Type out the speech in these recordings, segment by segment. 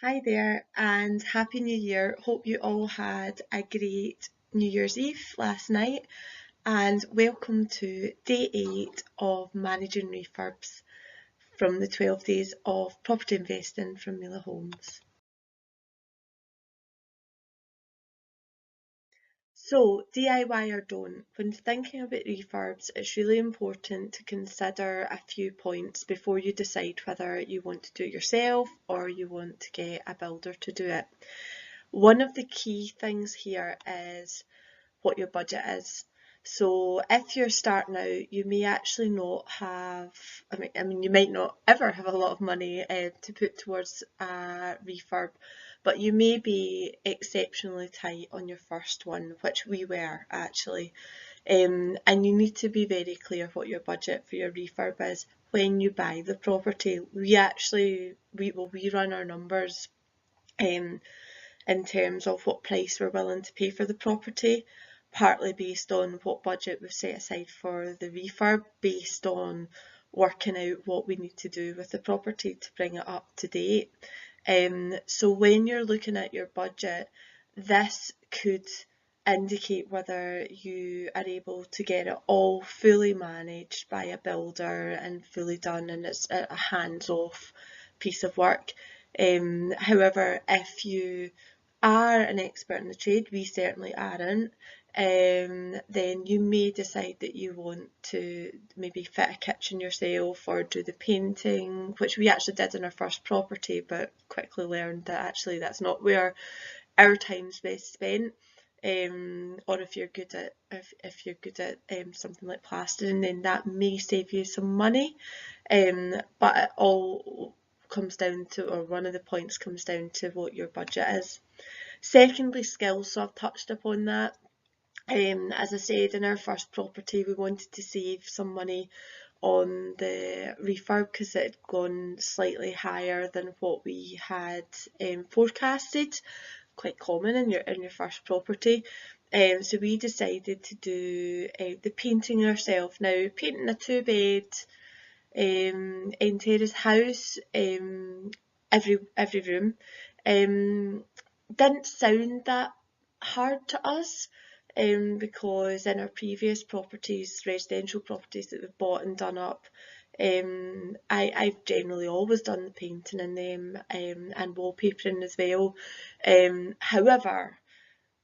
Hi there, and Happy New Year. Hope you all had a great New Year's Eve last night, and welcome to day 8 of Managing Refurbs from the 12 days of property investing from Mila Homes. So, DIY or don't, when thinking about refurbs, it's really important to consider a few points before you decide whether you want to do it yourself or you want to get a builder to do it. One of the key things here is what your budget is. So if you're starting out, you may actually not have, you might not ever have a lot of money to put towards a refurb, but you may be exceptionally tight on your first one, which we were actually. And you need to be very clear what your budget for your refurb is when you buy the property. We run our numbers in terms of what price we're willing to pay for the property, partly based on what budget we've set aside for the refurb, based on working out what we need to do with the property to bring it up to date. So when you're looking at your budget, this could indicate whether you are able to get it all fully managed by a builder and fully done, and it's a hands-off piece of work. However, if you are an expert in the trade, we certainly aren't, then you may decide that you want to maybe fit a kitchen yourself or do the painting, which we actually did in our first property, but quickly learned that actually that's not where our time's best spent. Or if you're good at something like plastering, then that may save you some money. But it all comes down to, or one of the points comes down to, what your budget is. Secondly, skills, so I've touched upon that. As I said, in our first property, we wanted to save some money on the refurb because it had gone slightly higher than what we had forecasted. Quite common in your first property. So we decided to do the painting ourselves. Now, painting a two-bed end terrace house, every room, didn't sound that hard to us, because in our previous properties, residential properties that we've bought and done up, I've generally always done the painting in them, and wallpapering as well. However,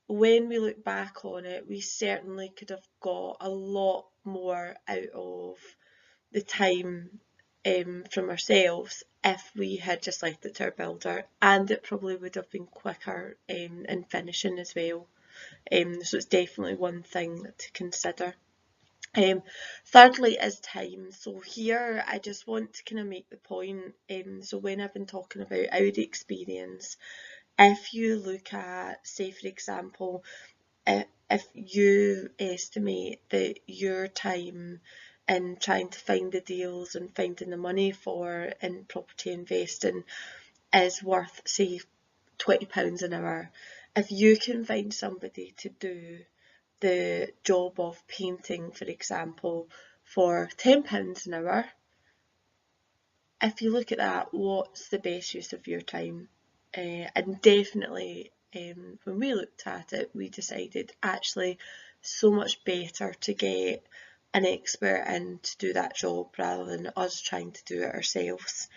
when we look back on it, we certainly could have got a lot more out of the time from ourselves if we had just left it to our builder, and it probably would have been quicker in finishing as well. So it's definitely one thing to consider. Thirdly is time. So here I just want to kind of make the point, so when I've been talking about our experience, if you look at, say for example, if you estimate that your time in trying to find the deals and finding the money for in property investing is worth, say, £20 an hour, if you can find somebody to do the job of painting, for example, for £10 an hour, if you look at that, what's the best use of your time? And definitely, when we looked at it, we decided actually so much better to get an expert in to do that job rather than us trying to do it ourselves.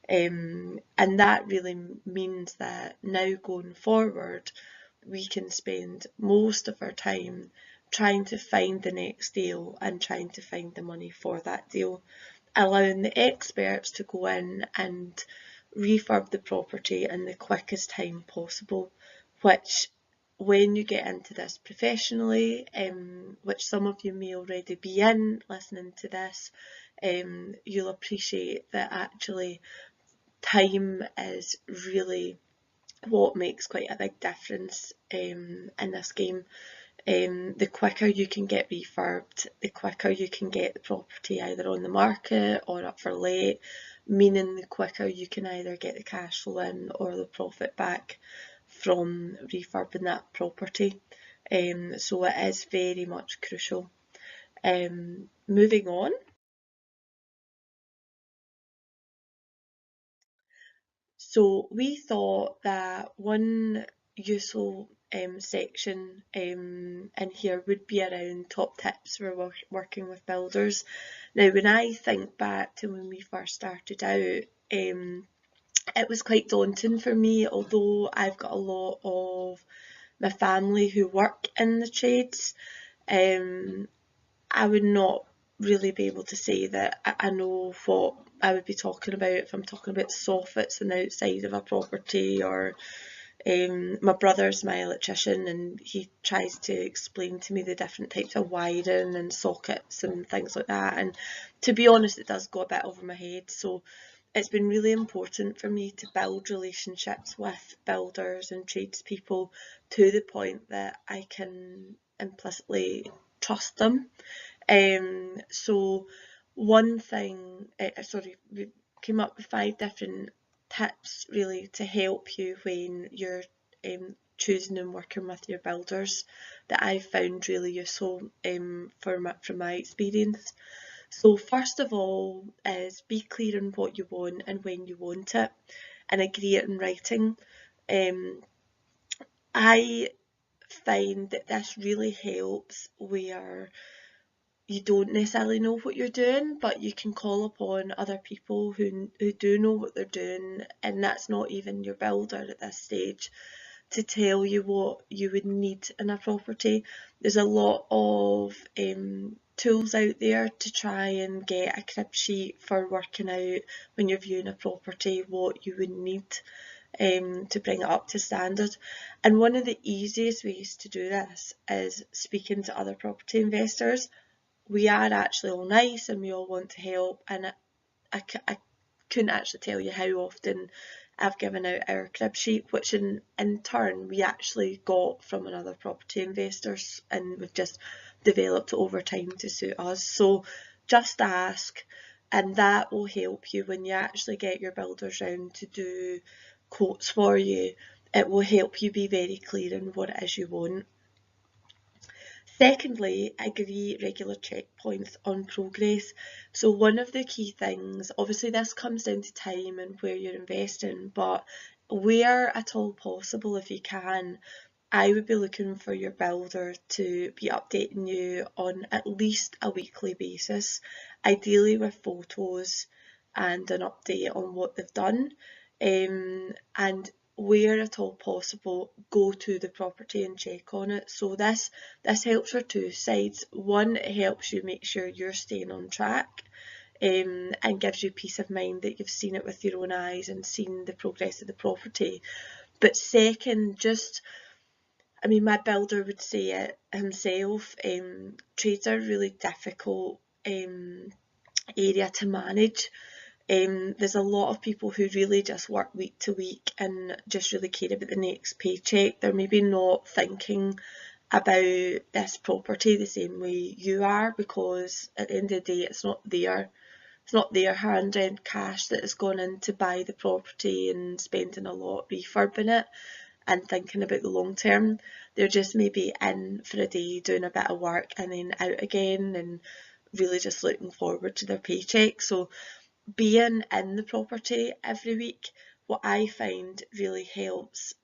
And that really means that now going forward, we can spend most of our time trying to find the next deal and trying to find the money for that deal, allowing the experts to go in and refurb the property in the quickest time possible, which when you get into this professionally, which some of you may already be in listening to this, you'll appreciate that actually time is really what makes quite a big difference in this game. The quicker you can get refurbed, the quicker you can get the property either on the market or up for let, meaning the quicker you can either get the cash flow in or the profit back from refurbing that property. So it is very much crucial. Moving on. So we thought that one useful section in here would be around top tips for working with builders. Now, when I think back to when we first started out, it was quite daunting for me, although I've got a lot of my family who work in the trades. I would not really be able to say that I know what I would be talking about if I'm talking about soffits on the outside of a property, or my brother's my electrician and he tries to explain to me the different types of wiring and sockets and things like that, and to be honest it does go a bit over my head. So it's been really important for me to build relationships with builders and tradespeople to the point that I can implicitly trust them. So one thing, we came up with 5 different tips really to help you when you're choosing and working with your builders that I've found really useful from my experience. So first of all is be clear on what you want and when you want it, and agree it in writing. I find that this really helps where you don't necessarily know what you're doing, but you can call upon other people who do know what they're doing, and that's not even your builder at this stage, to tell you what you would need in a property. There's a lot of tools out there to try and get a crib sheet for working out when you're viewing a property what you would need to bring it up to standard. And one of the easiest ways to do this is speaking to other property investors. We are actually all nice and we all want to help, and I couldn't actually tell you how often I've given out our crib sheet, which in turn we actually got from another property investors, and we've just developed over time to suit us. So just ask, and that will help you when you actually get your builders round to do quotes for you. It will help you be very clear on what it is you want. Secondly, agree regular checkpoints on progress. So one of the key things, obviously this comes down to time and where you're investing, but where at all possible, if you can, I would be looking for your builder to be updating you on at least a weekly basis, ideally with photos and an update on what they've done. And where at all possible, go to the property and check on it. So this helps for 2 sides. One, it helps you make sure you're staying on track, and gives you peace of mind that you've seen it with your own eyes and seen the progress of the property. But second, my builder would say it himself, trades are a really difficult area to manage. There's a lot of people who really just work week to week and just really care about the next paycheck. They're maybe not thinking about this property the same way you are, because at the end of the day it's not their hard-earned cash that has gone in to buy the property and spending a lot refurbing it and thinking about the long term. They're just maybe in for a day doing a bit of work and then out again, and really just looking forward to their paycheck. So being in the property every week, what I find really helps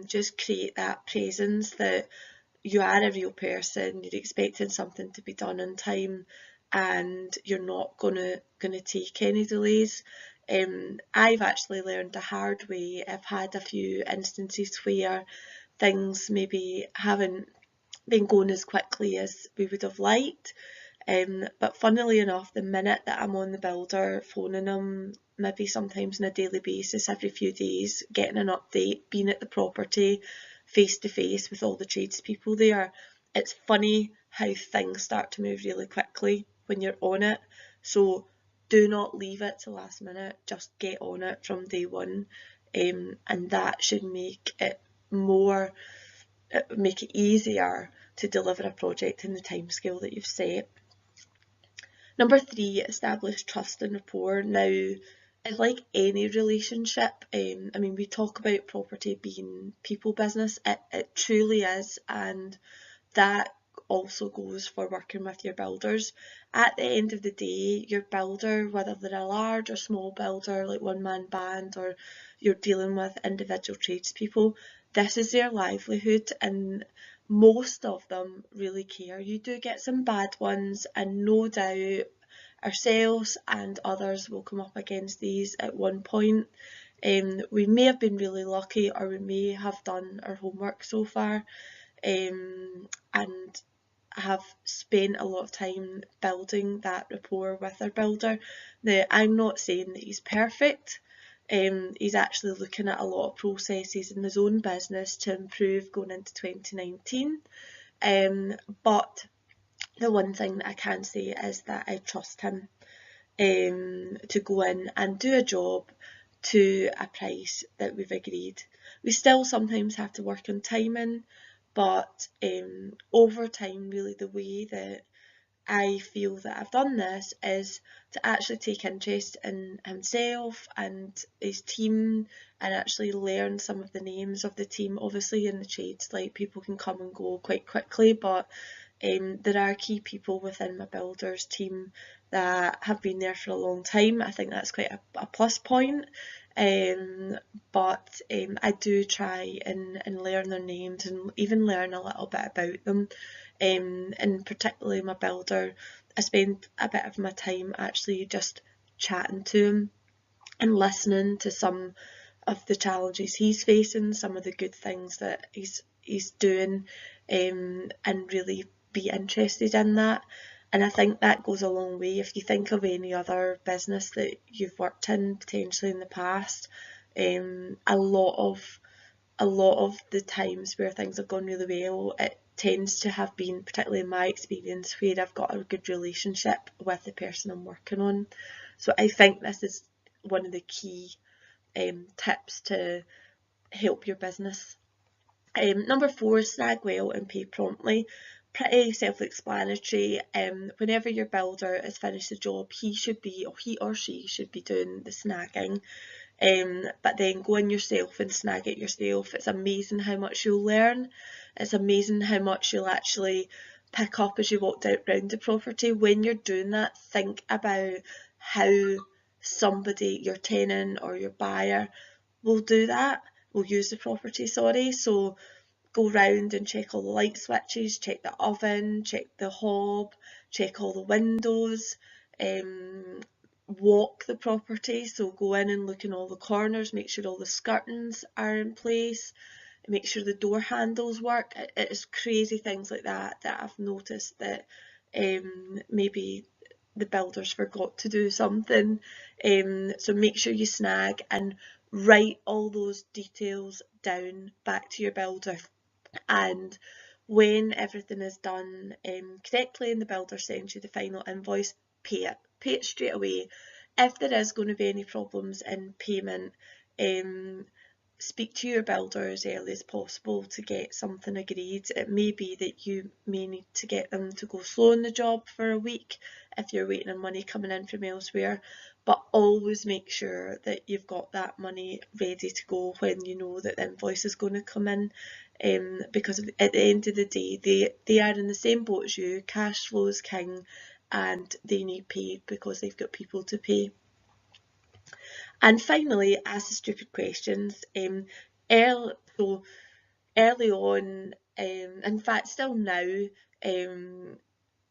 just create that presence that you are a real person, you're expecting something to be done in time, and you're not gonna take any delays. I've actually learned the hard way. I've had a few instances where things maybe haven't been going as quickly as we would have liked. But funnily enough, the minute that I'm on the builder, phoning them, maybe sometimes on a daily basis, every few days, getting an update, being at the property, face to face with all the tradespeople there, it's funny how things start to move really quickly when you're on it. So do not leave it to last minute, just get on it from day one, and that should make it easier to deliver a project in the timescale that you've set. Number 3, establish trust and rapport. Now, it's like any relationship. We talk about property being people business. It truly is, and that also goes for working with your builders. At the end of the day, your builder, whether they're a large or small builder, like one-man band, or you're dealing with individual tradespeople. This is their livelihood, and most of them really care. You do get some bad ones, and no doubt ourselves and others will come up against these at one point. We may have been really lucky, or we may have done our homework so far, and have spent a lot of time building that rapport with our builder. Now, I'm not saying that he's perfect. He's actually looking at a lot of processes in his own business to improve going into 2019. But the one thing that I can say is that I trust him to go in and do a job to a price that we've agreed. We still sometimes have to work on timing, but over time, really the way that I feel that I've done this is to actually take interest in himself and his team, and actually learn some of the names of the team. Obviously in the trades, like, people can come and go quite quickly, but there are key people within my builders team that have been there for a long time. I think that's quite a plus point. But I do try and learn their names and even learn a little bit about them. And particularly my builder, I spend a bit of my time actually just chatting to him and listening to some of the challenges he's facing, some of the good things that he's doing, and really be interested in that. And I think that goes a long way. If you think of any other business that you've worked in potentially in the past, a lot of the times where things have gone really well, it tends to have been, particularly in my experience, where I've got a good relationship with the person I'm working on. So I think this is one of the key tips to help your business. Number 4 is snag well and pay promptly. Pretty self-explanatory. Whenever your builder has finished the job, he or she should be doing the snagging. But then go in yourself and snag it yourself. It's amazing how much you'll learn. It's amazing how much you'll actually pick up as you walk around the property. When you're doing that, think about how somebody, your tenant or your buyer, will do that, will use the property, sorry. So go round and check all the light switches, check the oven, check the hob, check all the windows, walk the property, so go in and look in all the corners, make sure all the skirtings are in place, make sure the door handles work. It is crazy things like that I've noticed that maybe the builders forgot to do something. So make sure you snag and write all those details down back to your builder. And when everything is done correctly and the builder sends you the final invoice, pay it straight away. If there is going to be any problems in payment, speak to your builder as early as possible to get something agreed. It may be that you may need to get them to go slow on the job for a week if you're waiting on money coming in from elsewhere, but always make sure that you've got that money ready to go when you know that the invoice is going to come in, because at the end of the day, they are in the same boat as you. Cash flow is king, and they need paid because they've got people to pay. And finally, ask the stupid questions. Early on, in fact, still now,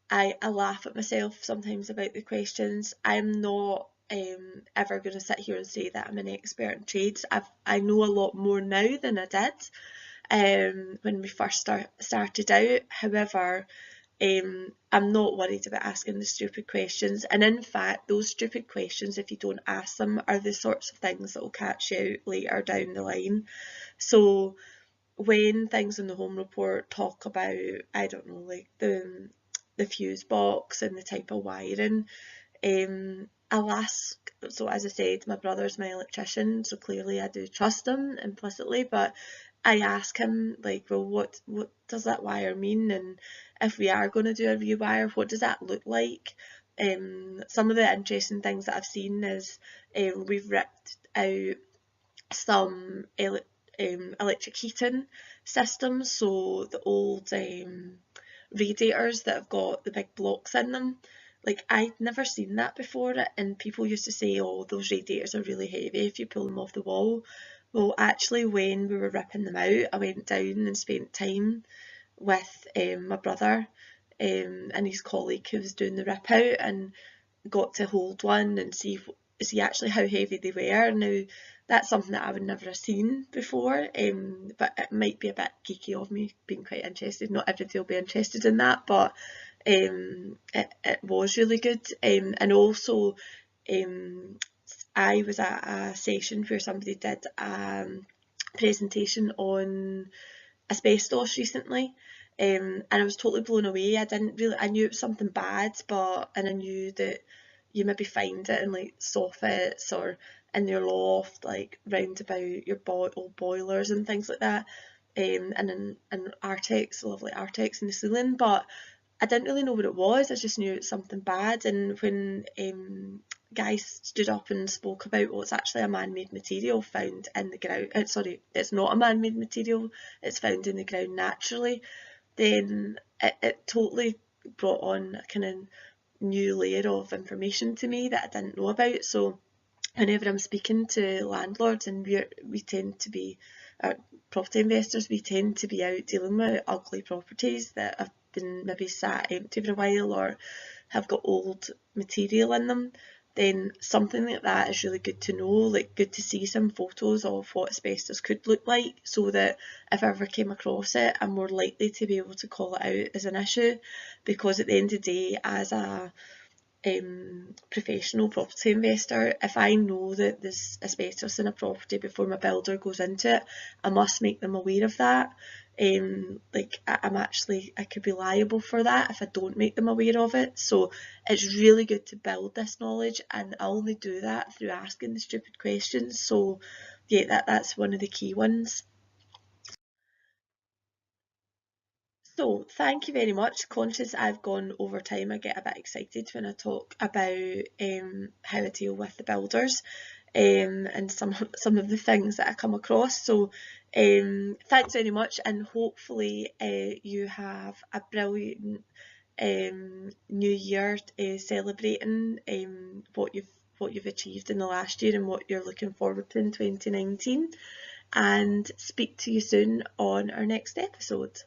I laugh at myself sometimes about the questions. I'm not ever going to sit here and say that I'm an expert in trades. I know a lot more now than I did when we first started out. However, I'm not worried about asking the stupid questions, and in fact those stupid questions, if you don't ask them, are the sorts of things that will catch you out later down the line. So when things in the home report talk about, I don't know, like the fuse box and the type of wiring, I'll ask. So as I said, my brother's my electrician, so clearly I do trust him implicitly, but I ask him, like, well, what does that wire mean, and if we are going to do a rewire, what does that look like? Some of the interesting things that I've seen is we've ripped out some electric heating systems, so the old radiators that have got the big blocks in them. like I'd never seen that before, and people used to say, oh, those radiators are really heavy if you pull them off the wall. Well, actually, when we were ripping them out, I went down and spent time with my brother and his colleague who was doing the rip out, and got to hold one and see actually how heavy they were. Now, that's something that I would never have seen before, but it might be a bit geeky of me being quite interested. Not everybody will be interested in that, but it was really good. And also, I was at a session where somebody did a presentation on asbestos recently, and I was totally blown away. I knew it was something bad, and I knew that you maybe find it in like soffits or in your loft, like round about your old boilers and things like that, and in Artex, lovely Artex in the ceiling, but I didn't really know what it was. I just knew it was something bad. And when guys stood up and spoke about, well, it's actually a man-made material found in the ground. Sorry, it's not a man-made material. It's found in the ground naturally. Then it totally brought on a kind of new layer of information to me that I didn't know about. So whenever I'm speaking to landlords, and we tend to be property investors, we tend to be out dealing with ugly properties that have been maybe sat empty for a while or have got old material in them, then something like that is really good to know, like good to see some photos of what asbestos could look like, so that if I ever came across it, I'm more likely to be able to call it out as an issue. Because at the end of the day, as a professional property investor, if I know that there's asbestos in a property before my builder goes into it, I must make them aware of that. Like I could be liable for that if I don't make them aware of it. So it's really good to build this knowledge, and I only do that through asking the stupid questions. So yeah, that's one of the key ones. So thank you very much. Conscious I've gone over time, I get a bit excited when I talk about how I deal with the builders, and some of the things that I come across. So thanks very much, and hopefully you have a brilliant new year, celebrating what you've achieved in the last year and what you're looking forward to in 2019. And speak to you soon on our next episode.